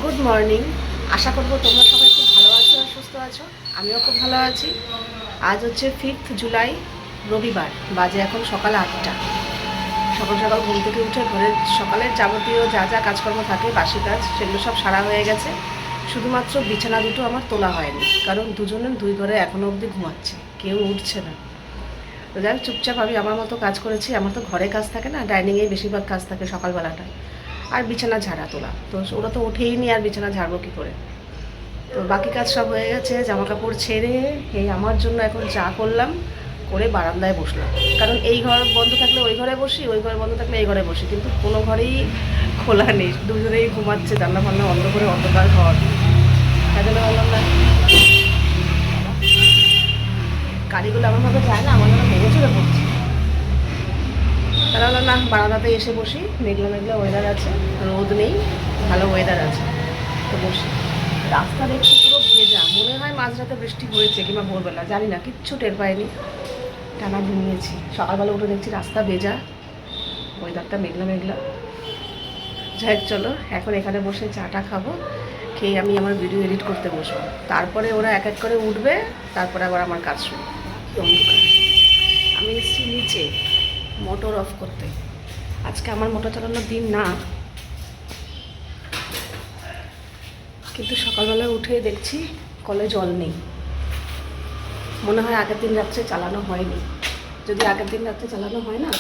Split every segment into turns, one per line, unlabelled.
Good morning. আশা করবো তোমরা সবাই খুব ভালো আছো আর সুস্থ আছো। আমিও খুব ভালো আছি। আজ হচ্ছে 5 জুলাই, রবিবার। বাজে এখন সকাল 8টা। সকাল সকাল ঘুম থেকে উঠে ঘরের সকালের যাবতীয় যা যা কাজকর্ম থাকে, বাসি কাজ, সেগুলো সব সারা হয়ে গেছে। শুধুমাত্র বিছানা দুটো আমার তোলা হয়নি, কারণ দুজনের দুই ঘরে এখনও অবধি ঘুমাচ্ছে, কেউ উঠছে না। তো যাই হোক, চুপচাপ আমি আমার মতো কাজ করেছি। আমার তো ঘরে কাজ থাকে না, ডাইনিংয়েই বেশিরভাগ কাজ থাকে সকালবেলাটা। আর বিছানা ঝাড়া তোলা, তো ওরা তো ওঠেই নি, আর বিছানা ঝাড়বো কী করে। তো বাকি কাজ সব হয়ে গেছে, জামা কাপড় ছেড়ে এই আমার জন্য এখন চা করলাম, করে বারান্দায় বসলাম। কারণ এই ঘর বন্ধ থাকলে ওই ঘরে বসি, ওই ঘর বন্ধ থাকলে এই ঘরে বসি, কিন্তু কোনো ঘরেই খোলা নেই, দুজনেই ঘুমাচ্ছে, জানলা ফান্না বন্ধ করে, অন্ধকার ঘর। তাই জন্য বললাম না, গাড়িগুলো এমনভাবে যায় না, আমার মনে ভেঙে চলে পড়ছে। তারা হলো না, বারান্দাতে এসে বসি, মেঘলা মেঘলা ওয়েদার আছে, রোদ নেই, ভালো ওয়েদার আছে, তো বসি। রাস্তা দেখছি পুরো ভেজা, মনে হয় মাঝরাতে বৃষ্টি হয়েছে কিংবা ভোরবেলা, জানি না, কিচ্ছু টের পাইনি, টানা ঘুমিয়েছি। সকালবেলা উঠে দেখছি রাস্তা ভেজা, ওয়েদারটা মেঘলা মেঘলা। যাই হোক, চলো এখন এখানে বসে চাটা খাবো, খেয়ে আমি আমার ভিডিও এডিট করতে বসবো। তারপরে ওরা এক এক করে উঠবে, তারপরে আবার আমার কাজ শুরু। অন্ধকার। আমি এসেছি নিচে মোটর অফ করতে। আজকে আমার মোটর চালানোর দিন না, কিন্তু সকালবেলা উঠে দেখছি কলে জল নেই। মনে হয় আগের দিন রাত্রে চালানো হয়নি। যদি আগের দিন রাত্রে চালানো হয় না,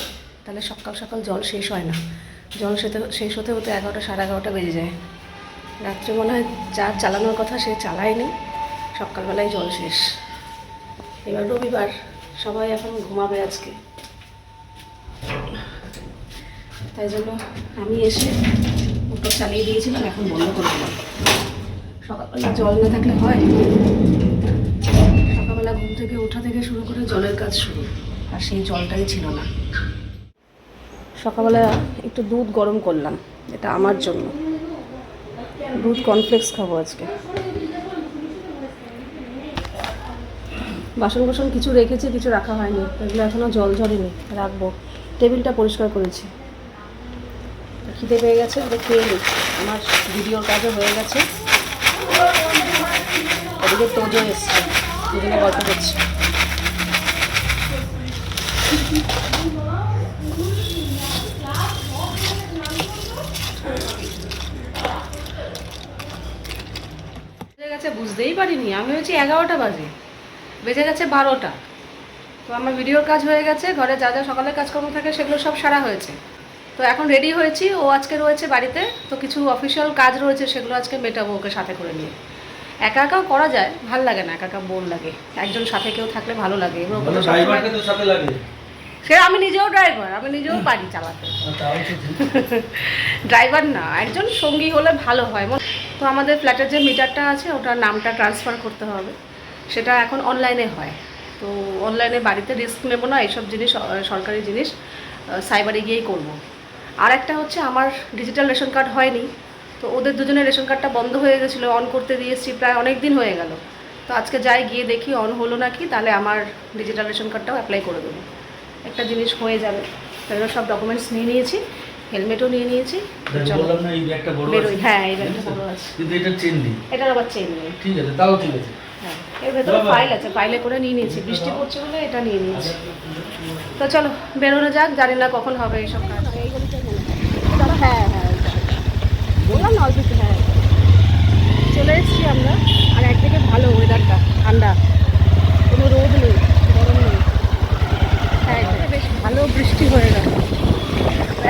তাহলে সকাল সকাল জল শেষ হয় না। জল শেষ হতে হতে 11টা সাড়ে 11টা বেজে যায়। রাত্রে মনে হয় যার চালানোর কথা সে চালায়নি, সকালবেলায় জল শেষ। এবার রবিবার, সবাই এখন ঘুমাবে আজকে, তাই জন্য আমি এসে মোটর চালিয়ে দিয়েছিলাম, এখন বন্ধ করে দিলাম। সকালবেলা জল না থাকলে হয়, সকালবেলা ঘুম থেকে ওঠা থেকে শুরু করে জলের কাজ শুরু, আর সেই জলটাই ছিল না। সকালবেলা একটু দুধ গরম করলাম, এটা আমার জন্য। দুধ কর্নফ্লেক্স খাবো আজকে। বাসন কোসন কিছু রেখেছি, কিছু রাখা হয়নি, এগুলো এখনও জল ঝরেনি, রাখবো। টেবিলটা পরিষ্কার করেছি। খিদে পেয়ে গেছে, ওটা খেয়ে নিই। আমার ভিডিওর কাজও হয়ে গেছে, ওদিকে তোজো এসছে, দুজনে গল্প করছি। বেজে গেছে বুঝতেই পারিনি, আমি হচ্ছে 11টা বাজে, বেজে গেছে 12টা। তো আমার ভিডিওর কাজ হয়ে গেছে, ঘরে যা যা সকালের কাজকর্ম থাকে সেগুলো সব সারা হয়েছে। তো এখন রেডি হয়েছি, ও আজকে রয়েছে বাড়িতে, তো কিছু অফিসিয়াল কাজ রয়েছে, সেগুলো আজকে মেটাবো ওকে সাথে করে নিয়ে। একা একাও করা যায়, ভাল লাগে না, একা একা বোর লাগে, একজন সাথে কেউ থাকলে ভালো লাগে। এবার ওকে তো সাথে লাগে, সে আমি নিজেও ড্রাইভার, আমি নিজেও পারি চালাতে। ড্রাইভার না, একজন সঙ্গী হলে ভালো হয়। তো আমাদের ফ্ল্যাটের যে মিটারটা আছে, ওটার নামটা ট্রান্সফার করতে হবে, সেটা এখন অনলাইনে হয়। তো অনলাইনে বাড়িতে রিস্ক নেব না, এইসব জিনিস সরকারি জিনিস সাইবারে গিয়েই করব। আর একটা হচ্ছে, আমার ডিজিটাল রেশন কার্ড হয়নি, তো ওদের দুজনের রেশন কার্ডটা বন্ধ হয়ে গেছিলো, অন করতে দিয়েছি, প্রায় অনেক দিন হয়ে গেল। তো আজকে যাই, গিয়ে দেখি অন হলো নাকি, তাহলে আমার ডিজিটাল রেশন কার্ডটাও অ্যাপ্লাই করে দেবো, একটা জিনিস হয়ে যাবে। তাই সব ডকুমেন্টস নিয়ে নিয়েছি, হেলমেটও নিয়ে নিয়েছি। বেরোই। হ্যাঁ, এই ব্যাগটা বড় আছে, এটার আবার চেন নেই। ঠিক আছে, তাও ঠিক আছে। হ্যাঁ, এর ভেতরে ফাইল আছে, ফাইলে করে নিয়ে নিয়েছি, বৃষ্টি পড়ছে বলে এটা নিয়ে নিয়েছি। তো চলো বেরোনো যাক, জানি না কখন হবে এইসব কাজ। এই গলিটাই মনে হয়। হ্যাঁ হ্যাঁ, বললাম না অল্প একটু। হ্যাঁ, চলে এসেছি আমরা। আর একদিকে ভালো ওয়েদারটা, ঠান্ডা, কোনো রোদ নেই, গরম নেই। হ্যাঁ, বেশ ভালো বৃষ্টি হয়ে গেল।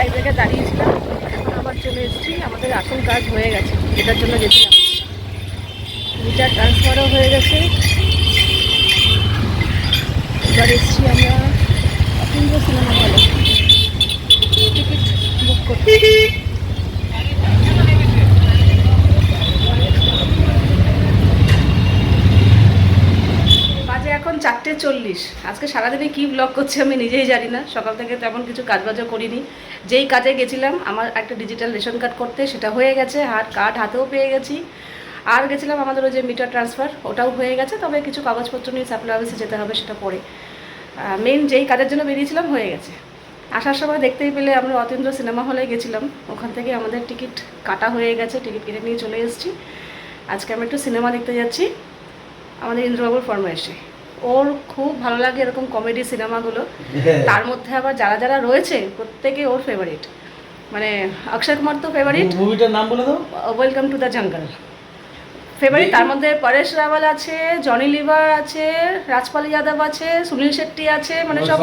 এক জায়গায় দাঁড়িয়েছিলাম, এখন আবার চলে এসেছি। আমাদের আসল কাজ হয়ে গেছে, যেটার জন্য গেছিলাম। মিটার ট্রান্সফারও হয়ে গেছে। এবার এসেছি আমরা অপূর্ব সিনেমা হলে টিকিট বুক করতে। বাজে এখন 4:40। আজকে সারাদিনে কী ব্লগ করছি আমি নিজেই জানি না, সকাল থেকে তেমন কিছু কাজবাজও করিনি। যেই কাজে গেছিলাম আমার একটা ডিজিটাল রেশন কার্ড করতে, সেটা হয়ে গেছে, কার্ড হাতেও পেয়ে গেছি। আর গেছিলাম আমাদের ওই যে মিটার ট্রান্সফার, ওটাও হয়ে গেছে, তবে কিছু কাগজপত্র নিয়ে সাপ্লাই অফিসে যেতে হবে, সেটা পরে। মেন যেই কাজের জন্য বেরিয়েছিলাম হয়ে গেছে। আসার সময় দেখতেই পেলে আমরা অতীন্দ্র সিনেমা হলে গেছিলাম, ওখান থেকে আমাদের টিকিট কাটা হয়ে গেছে, টিকিট কেটে নিয়ে চলে এসেছি। আজকে আমি একটু সিনেমা দেখতে যাচ্ছি আমাদের ইন্দ্রবাবুর ফরমাইশে। ওর খুব ভালো লাগে এরকম কমেডি সিনেমাগুলো, তার মধ্যে আবার যারা যারা রয়েছে প্রত্যেকে ওর ফেভারিট। মানে অক্ষয় কুমার তো ফেভারিট,
মুভিটার নাম বলে দাও।
Welcome to the jungle favourite. তার মধ্যে পরেশ রাওয়াল আছে, জনি লিভার আছে, রাজপাল যাদব আছে, সুনীল শেট্টি আছে, মানে সব,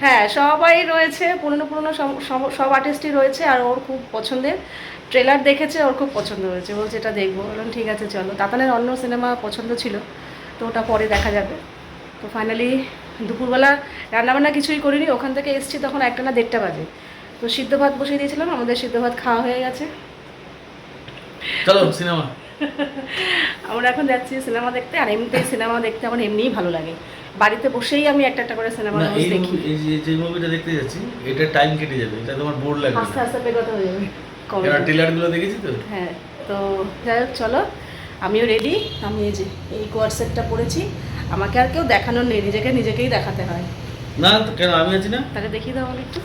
হ্যাঁ সবাই রয়েছে, পুরনো পুরনো সব আর্টিস্টই রয়েছে। আর ওর খুব পছন্দের, ট্রেলার দেখেছে, ওর খুব পছন্দ হয়েছে, বলছে এটা দেখবো। বললাম ঠিক আছে চলো। তাতানের অন্য সিনেমা পছন্দ ছিল, তো ওটা পরে দেখা যাবে। তো ফাইনালি দুপুরবেলা রান্নাবান্না কিছুই করিনি, ওখান থেকে এসেছি তখন 1টা না 1:30 বাজে। তো সিদ্ধ ভাত বসিয়ে দিয়েছিলাম, আমাদের সিদ্ধ ভাত খাওয়া হয়ে গেছে।
চলো সিনেমা।
আমরা এখন যাচ্ছি সিনেমা দেখতে। আর এমনিতেই সিনেমা দেখতে আমার এমনিই ভালো লাগে, বাড়িতে বসেই আমি একটা একটা করে সিনেমা দেখি।
এই যে মুভিটা দেখতে যাচ্ছি, এটা টাইম কেটে যাবে, এটা তোমার বোর লাগবে,
আস্তে আস্তে বেগত হয়ে যাবে।
ট্রেলারগুলো দেখেছি তো।
হ্যাঁ, তো যাই হোক চলো, আমিও রেডি। আমি এই যে এই কোয়ার সেটটা পরেছি, আমাকে আর কেউ দেখানোর নেই, নিজেকেই দেখাতে হয়।
না কেন, আমি আছি না।
তাকে দেখিয়ে দাও আমাকে একটু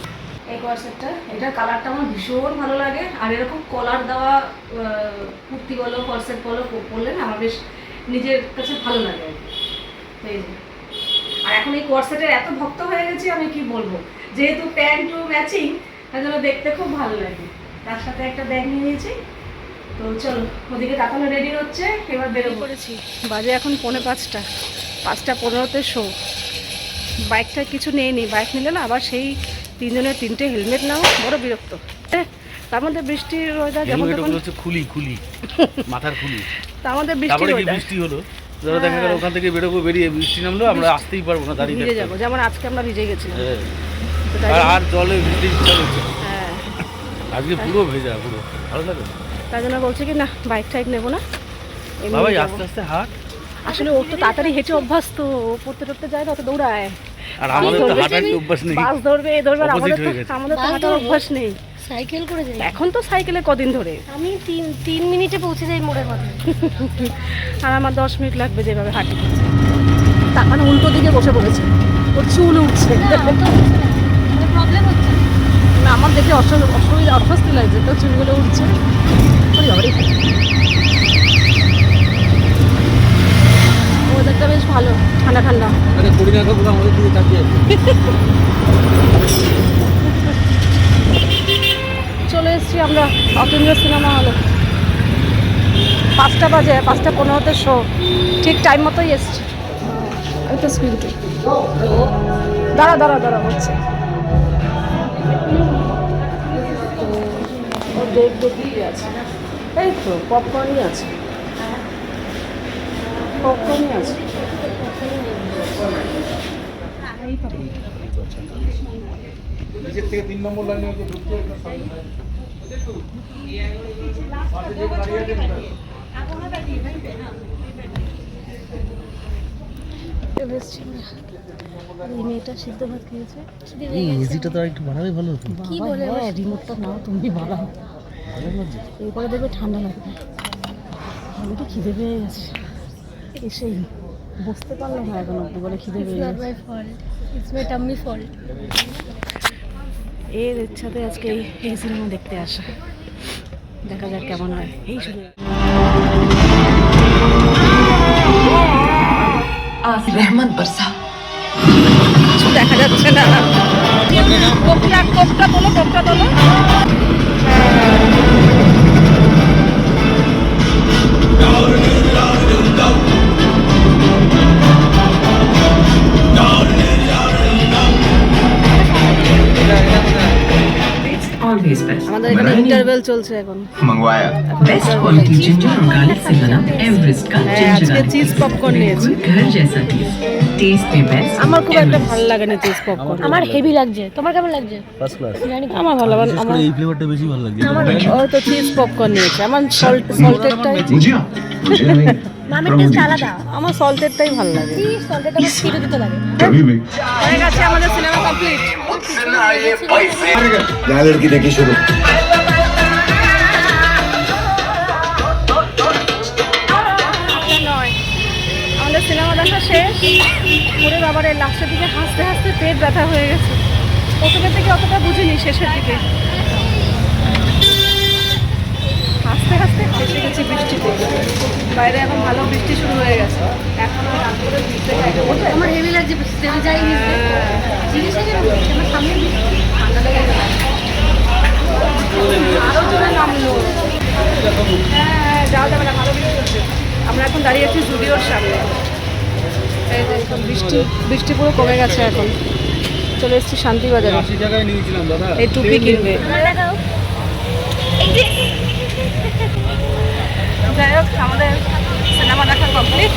এই কোয়ার সেটটা। এটার কালারটা আমার ভীষণ ভালো লাগে। আর এরকম কলার দেওয়া কুর্তি বলো, কোয়ার সেট বলো পরলে না আমার বেশ নিজের কাছে ভালো লাগে আর কি। এই যে, আর এখন এই কোয়ার সেটের এত ভক্ত হয়ে গেছি আমি কি বলবো, যেহেতু প্যান্ট ম্যাচিং, তার জন্য দেখতে খুব ভালো লাগে। তার সাথে একটা ব্যাগ নিয়ে নিয়েছি। তো চলো, ওদিকে তাকানো রেডি হচ্ছে, এবার বেরো করেছি। বাজে এখন 4:45, 5:15-তে শো। বাইকটা কিছু নেই, বাইক নিলে না আবার সেই 3 জনের 3টে হেলমেট নাও, বড় বিরক্ত। তার মধ্যে বৃষ্টির ওয়েদার, যেমন
খুলি মাথার খুলি,
তার মধ্যে বৃষ্টির ওয়েদার,
বৃষ্টি হলো, ধরো দেখা গেল ওখান থেকে বেরিয়ে বৃষ্টি নামলো, আমরা আসতেই পারবো না, দাঁড়িয়ে
ভিজে যাবো। যেমন আজকে আমরা ভিজে গেছিলাম,
আর জলে বৃষ্টি ইচ্ছা হচ্ছে।
হ্যাঁ,
আজকে পুরো ভেজা, পুরো ভালো লাগে।
তাই জন্য বলছে কি না বাইক টাইক নেবো না,
বাবা আস্তে আস্তে হাঁট।
আসলে ওর তো তাড়াতাড়ি হেঁটে অভ্যাস, তো পড়তে টরতে যায় না, অত দৌড়ায়।
আর আমাদের তো হাঁটার অভ্যাস নেই,
বাস ধরবে এই ধরবে, আমাদের তো হাঁটার অভ্যাস নেই,
সাইকেল করে যাই।
এখন তো সাইকেলে কদিন ধরে
আমি 3 মিনিটে পৌঁছে যাই মোড়ের মাথায়।
আর আমার 10 মিনিট লাগবে যেভাবে হাঁটি। তার মানে উল্টো দিকে বসে পড়েছে, ওর চুল উঠছে,
প্রবলেম হচ্ছে
না আমার দেখে অসুবিধা অস্বস্তি লাগছে, তো চুলগুলো উঠছে। ওদেরটা বেশ ভালো, ঠান্ডা ঠান্ডা। চলে এসেছি আমরা অতীন্দ্র সিনেমা হলে। 5টা বাজে, 5:15-তে শো, ঠিক টাইম মতোই এসছি। এই তো স্ক্রিনটি দাঁড়া হচ্ছে। ও দেখবো কি আছে, এই তো পপকর্নই আছে।
নিচের থেকে 3 নম্বর লাইনে ঢুকতে
এই মেয়েটা সিদ্ধ ভাত খেয়েছে।
এসিটা তো একটু বাড়ালে ভালো হতো।
কি বলে রিমোটটা নাও, তুমি বাড়াও, এরপরে দেখবে ঠান্ডা লাগবে। আমি তো খিদে পেয়ে গেছে, এসেই বসতে পারলাম না এখন অব্দি, বলে খিদে পেয়ে গেছে। এর ইচ্ছাতে আজকে এই সিনেমা দেখতে আসা, দেখা যাক কেমন হয়। এই শুধু
रहमत बरसा
কিছু দেখা যাচ্ছে না। কোপটা তোলো।
ऑलवेज बेस्ट
আমাদের এখানে ইন্টারভেল চলছে এখন।
मंगवाया
बेस्ट क्वालिटी जिंजर और गार्लिक से बना एवरेस्ट का
আজকে
जिंजर
চিজ পপকর্ন নিয়েছি।
घर जैसा टेस्ट में बेस्ट
আমার খুব একটা ভালো লাগে না চিজ পপকর্ন,
আমার হেভি লাগছে। তোমার কেমন লাগছে?
First class.
জানি না।
আমার ভালো লাগে। আমার
এই ফ্লেভারটা বেশি ভালো লাগে।
ও তো চিজ পপকর্ন নিয়েছে, আমার সল্টেডটাই,
मुझे मुझे नहीं
মামের টেস্ট আলাদা।
আমার সল্টেডটাই ভালো লাগে।
সল্টেটা আমার ছিঁড়ে দিতে লাগে।
कभी भी
হয়ে গেছে আমাদের সিনেমা কমপ্লিট।
यहाँ लड़की देखी शुरू
আমাদের সিনেমা দেখা শেষ করে, বাবার লাস্টের দিকে হাসতে হাসতে পেট ব্যথা হয়ে গেছে। প্রথমের থেকে অতটা বুঝিনি, শেষের দিকে হাসতে হাসতে এসে গেছি বৃষ্টিতে। বাইরে এখন ভালো বৃষ্টি শুরু হয়ে গেছে, এখনো রাত করে বৃষ্টি
আমার হেভি লাগছে বৃষ্টিতে, আমি যাই ভিজতে। জিজ্ঞাসা কেন করছি? আমার সামনে বৃষ্টি, ঠান্ডা লেগে গেছে।
আরও জোরে নামলো। হ্যাঁ, যাওয়া যাবে না, ভালো বৃষ্টি হচ্ছে। আমরা এখন দাঁড়িয়ে আছি জুডিওর সামনে। এই যে এখন বৃষ্টি পুরো কমে গেছে এখন। চলে এসেছি শান্তিবাজারে।
80 টাকায় নিয়েছিলাম দাদা।
এই টুপি কিনবে।
আমার লাগাও।
যাই হোক, আমাদের সিনেমা দেখা কমপ্লিট।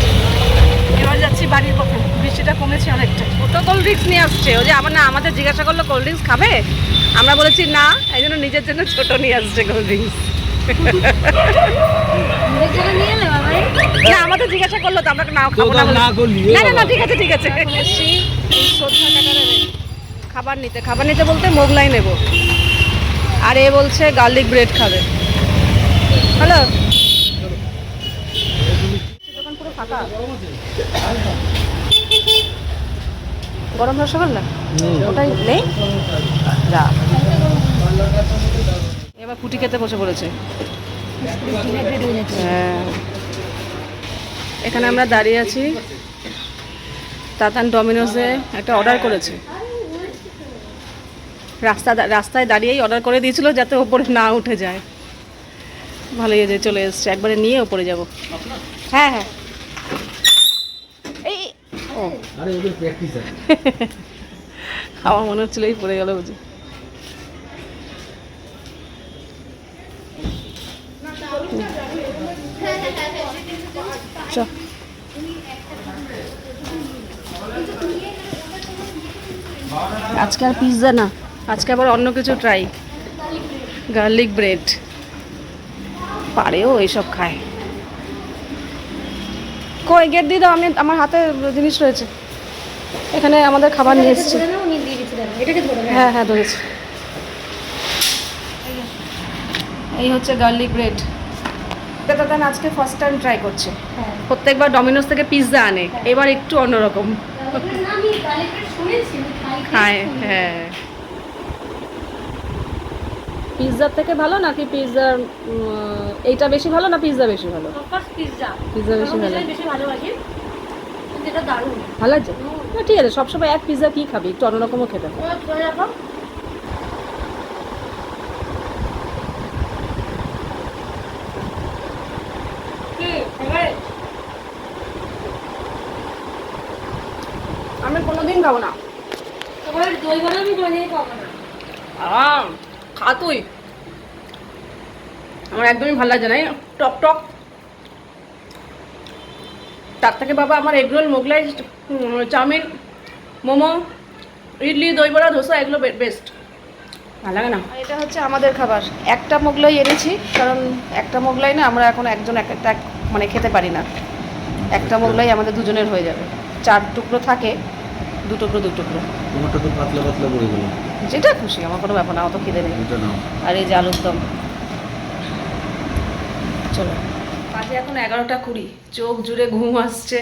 এবার যাচ্ছি বাড়ির পথে। বৃষ্টিটা কমেছে অনেকটা। ও তো কোল্ড ড্রিঙ্কস নিয়ে আসছে। ও যে আমাদের জিজ্ঞাসা করলো কোল্ড ড্রিঙ্কস খাবে, আমরা বলেছি না, এই জন্য নিজের জন্য ছোট নিয়ে আসছে কোল্ড ড্রিঙ্কস।
নিজের জন্য নিয়ে এলে বাবাই?
না, আমাদের জিজ্ঞাসা করলো তো আমরা না খাবো না বলে। না না না, ঠিক আছে ঠিক আছে। এখন এসছি এই সন্ধ্যা কাটারে খাবার নিতে বলতে মোগলাই নেব, আর এ বলছে গার্লিক ব্রেড খাবে। হ্যালো, দোকান পুরো ফাঁকা। গরম রসগোল্লা ওটাই নেই, যা। এবার কুটি খেতে বসে পড়েছে। হ্যাঁ, এখানে আমরা দাঁড়িয়ে আছি। তাতান ডমিনোসে একটা অর্ডার করেছে। রাস্তায় দাঁড়িয়েই অর্ডার করে দিয়েছিল যাতে ওপরে না উঠে যায়। ভালোই হয়েছে, চলে এসছে। একবারে নিয়ে ওপরে যাব। হ্যাঁ হ্যাঁ, এই ও
আরে ওদের প্র্যাকটিস আছে।
আমার মনে হচ্ছিল এই পড়ে গেল বুঝি। চল, আজকে আর পিৎজা না, আজকে আবার অন্য কিছু ট্রাই। গার্লিক ব্রেড পারেও এইসব খায়। কই গেট দিয়ে দাও, আমি আমার হাতে জিনিস রয়েছে। এখানে আমাদের খাবার নিয়ে এসেছি।
ধরে নাও, নিয়ে দিয়ে দিচ্ছি দাঁড়াও। এটাকে ধরে নাও।
হ্যাঁ হ্যাঁ, ধরেছি। এই হচ্ছে গার্লিক ব্রেড। এটা তো আজকে ফার্স্ট টাইম ট্রাই করছে।
হ্যাঁ।
প্রত্যেকবার ডমিনোস থেকে পিৎজা আনে, এবার একটু অন্যরকম
না, আমি গার্লিক ব্রেড শুনেছি, আমি
খায়। হ্যাঁ, পিৎজার থেকে ভালো নাকি পিৎজার এইটা বেশি ভালো না পিৎজা বেশি ভালো?
First pizza.
পিৎজা বেশি ভালো।
বেশি ভালো লাগে। কিন্তু এটা দারুণ।
ভালো লাগছে না? ঠিক আছে, সবসময় এক পিৎজা কি খাবি, একটু অন্যরকমও খেতে হবে।
ওরা ধরে রাখো। কি ফেভারিট?
আমি কোনোদিন খাবো না।
তোমার দই বড়া আমি কোনোদিনই খাবো না।
খা তুই। আমার একদমই ভালো লাগছে না, এই টক টক। তার থেকে বাবা আমার এগরোল, মোগলাই, চাউমিন, মোমো, ইডলি, দই বড়া, ধোসা এগুলো বেস্ট। ভালো লাগে না। এটা হচ্ছে আমাদের খাবার। একটা মোগলাই এনেছি, কারণ একটা মোগলাই না আমরা এখন একজন একটা মানে খেতে পারি না। একটা মোগলাই আমাদের দুজনের হয়ে যাবে। 4 টুকরো থাকে, 2 টুকরো 2 টুকরো,
তোমারটা তো পাতলা পাতলা পড়ে গেল।
যেটা খুশি, আমার কোনো ব্যাপার না, অত খিদে নেই।
এটা নাও।
আর এই যে আলুর দম। চলো, বাজে এখন 11টা 20। চোখ জুড়ে ঘুম আসছে।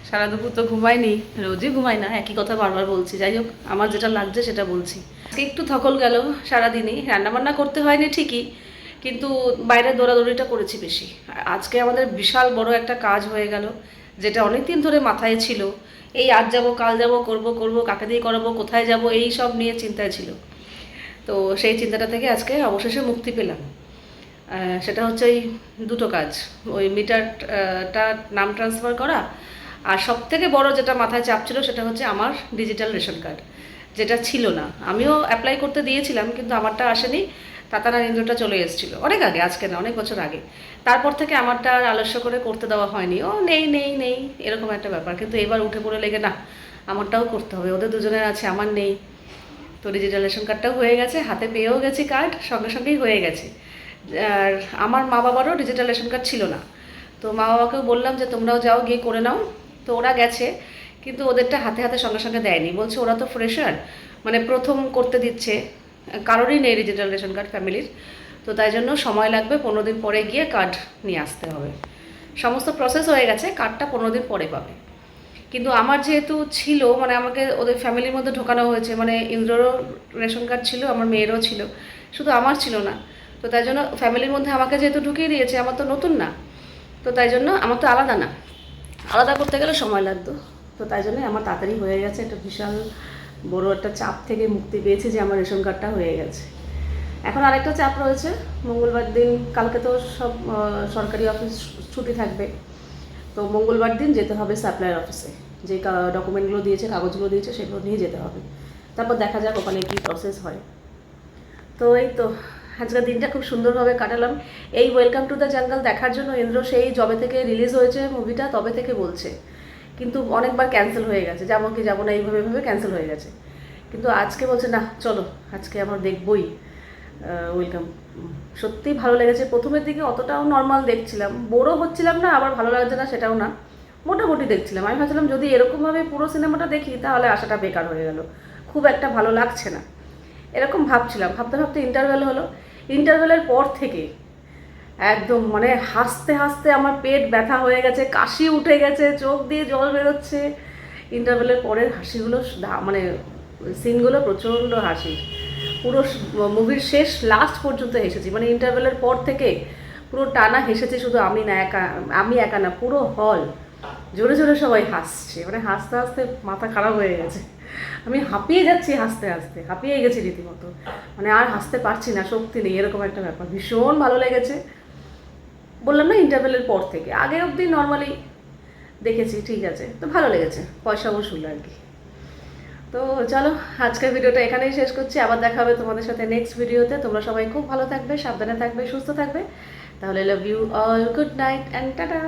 সারা দুপুর তো ঘুমাইনি, রোজই ঘুমাই না, একই কথা বারবার বলছি। যাই হোক, আমার যেটা লাগছে সেটা বলছি। আজকে একটু ধকল গেল সারাদিনই। রান্নাবান্না করতে হয়নি ঠিকই, কিন্তু বাইরে দৌড়াদৌড়িটা করেছি বেশি। আর আজকে আমাদের বিশাল বড় একটা কাজ হয়ে গেল, যেটা অনেক দিন ধরে মাথায় ছিল। এই আজ যাব, কাল যাব, করব, কাকে দিয়ে করাবো, কোথায় যাব, এই সব নিয়ে চিন্তায় ছিল। তো সেই চিন্তাটা থেকে আজকে অবশেষে মুক্তি পেলাম। সেটা হচ্ছে ওই 2টো কাজ, ওই মিটারটা নাম ট্রান্সফার করা, আর সব থেকে বড় যেটা মাথায় চাপ ছিল সেটা হচ্ছে আমার ডিজিটাল রেশন কার্ড, যেটা ছিল না। আমিও অ্যাপ্লাই করতে দিয়েছিলাম, কিন্তু আমারটা আসেনি। তাতানারেন্দ্রটা চলে এসেছিলো অনেক আগে, আজকে না, অনেক বছর আগে। তারপর থেকে আমারটা আর আলস্য করে করতে দেওয়া হয়নি। ও নেই নেই নেই এরকম একটা ব্যাপার। কিন্তু এবার উঠে পড়ে লেগে না, আমারটাও করতে হবে, ওদের দুজনের আছে, আমার নেই। তো ডিজিটাল রেশন কার্ডটাও হয়ে গেছে, হাতে পেয়েও গেছি কার্ড, সঙ্গে সঙ্গেই হয়ে গেছে। আর আমার মা বাবারও ডিজিটাল রেশন কার্ড ছিল না। তো মা বাবাকেও বললাম যে তোমরাও যাও, গিয়ে করে নাও। তো ওরা গেছে, কিন্তু ওদেরটা হাতে হাতে সঙ্গে সঙ্গে দেয়নি। বলছে ওরা তো ফ্রেশার, মানে প্রথম করতে দিচ্ছে, কারোরই নেই ডিজিটাল রেশন কার্ড ফ্যামিলির। তো তাই জন্য সময় লাগবে, 15 দিন পরে গিয়ে কার্ড নিয়ে আসতে হবে। সমস্ত প্রসেস হয়ে গেছে, কার্ডটা 15 দিন পরে পাবে। কিন্তু আমার যেহেতু ছিল মানে আমাকে ওদের ফ্যামিলির মধ্যে ঢোকানো হয়েছে, মানে ইন্দ্ররও রেশন কার্ড ছিল, আমার মেয়েরও ছিল, শুধু আমার ছিল না। তো তাই জন্য ফ্যামিলির মধ্যে আমাকে যেহেতু ঢুকিয়ে দিয়েছে, আমার তো নতুন না, তো তাই জন্য আমার তো আলাদা না, আলাদা করতে গেলে সময় লাগতো। তো তাই জন্যই আমার তাড়াতাড়ি হয়ে গেছে, একটা বিশাল বড় একটা চাপ থেকে মুক্তি পেয়েছি যে আমার রেশন কার্ডটা হয়ে গেছে। এখন আরেকটা চাপ রয়েছে, মঙ্গলবার দিন, কালকে তো সব সরকারি অফিস ছুটি থাকবে, তো মঙ্গলবার দিন যেতে হবে সাপ্লায়ার অফিসে, যে ডকুমেন্টগুলো দিয়েছে, কাগজগুলো দিয়েছে, সেগুলো নিয়ে যেতে হবে। তারপর দেখা যাক ওখানে কী প্রসেস হয়। তো এই তো আজকের দিনটা খুব সুন্দরভাবে কাটালাম। এই ওয়েলকাম টু দ্য জঙ্গল দেখার জন্য ইন্দ্র সেই যবে থেকে রিলিজ হয়েছে মুভিটা তবে থেকে বলছে, কিন্তু অনেকবার ক্যান্সেল হয়ে গেছে, যাবো কি যাবো না এইভাবে ভাবে ক্যান্সেল হয়ে গেছে। কিন্তু আজকে বলছে না চলো আজকে আমরা দেখবই ওয়েলকাম। সত্যিই ভালো লেগেছে। প্রথমের দিকে অতটাও নর্মাল দেখছিলাম, বোরও হচ্ছিলাম না, আবার ভালো লাগছে না সেটাও না, মোটামুটি দেখছিলাম। আমি ভাবছিলাম যদি এরকমভাবে পুরো সিনেমাটা দেখি তাহলে আশাটা বেকার হয়ে গেল, খুব একটা ভালো লাগছে না, এরকম ভাবছিলাম। ভাবতে ভাবতে ইন্টারভেল হলো, ইন্টারভেলের পর থেকে একদম মানে হাসতে হাসতে আমার পেট ব্যথা হয়ে গেছে, কাশি উঠে গেছে, চোখ দিয়ে জল বেরোচ্ছে। ইন্টারভেলের পরের হাসিগুলো মানে সিনগুলো প্রচণ্ড হাসি, পুরো মুভির শেষ লাস্ট পর্যন্ত হেসেছি, মানে ইন্টারভেলের পর থেকে পুরো টানা হেসেছি। শুধু আমি একা না, পুরো হল জোরে জোরে সবাই হাসছে, মানে হাসতে হাসতে মাথা খারাপ হয়ে গেছে। আমি হাঁপিয়ে যাচ্ছি, হাসতে হাসতে হাঁপিয়ে গেছি রীতিমতো, মানে আর হাসতে পারছি না, শক্তি নেই, এরকম একটা ব্যাপার। ভীষণ ভালো লেগেছে, বললাম না ইন্টারভেলের পর থেকে। আগে অবধি নর্মালি দেখেছি, ঠিক আছে, তো ভালো লেগেছে, পয়সা বসুল আর কি। তো চলো আজকের ভিডিওটা এখানেই শেষ করছি, আবার দেখা হবে তোমাদের সাথে নেক্সট ভিডিওতে। তোমরা সবাই খুব ভালো থাকবে, সাবধানে থাকবে, সুস্থ থাকবে। তাহলে love you all, good night and tata.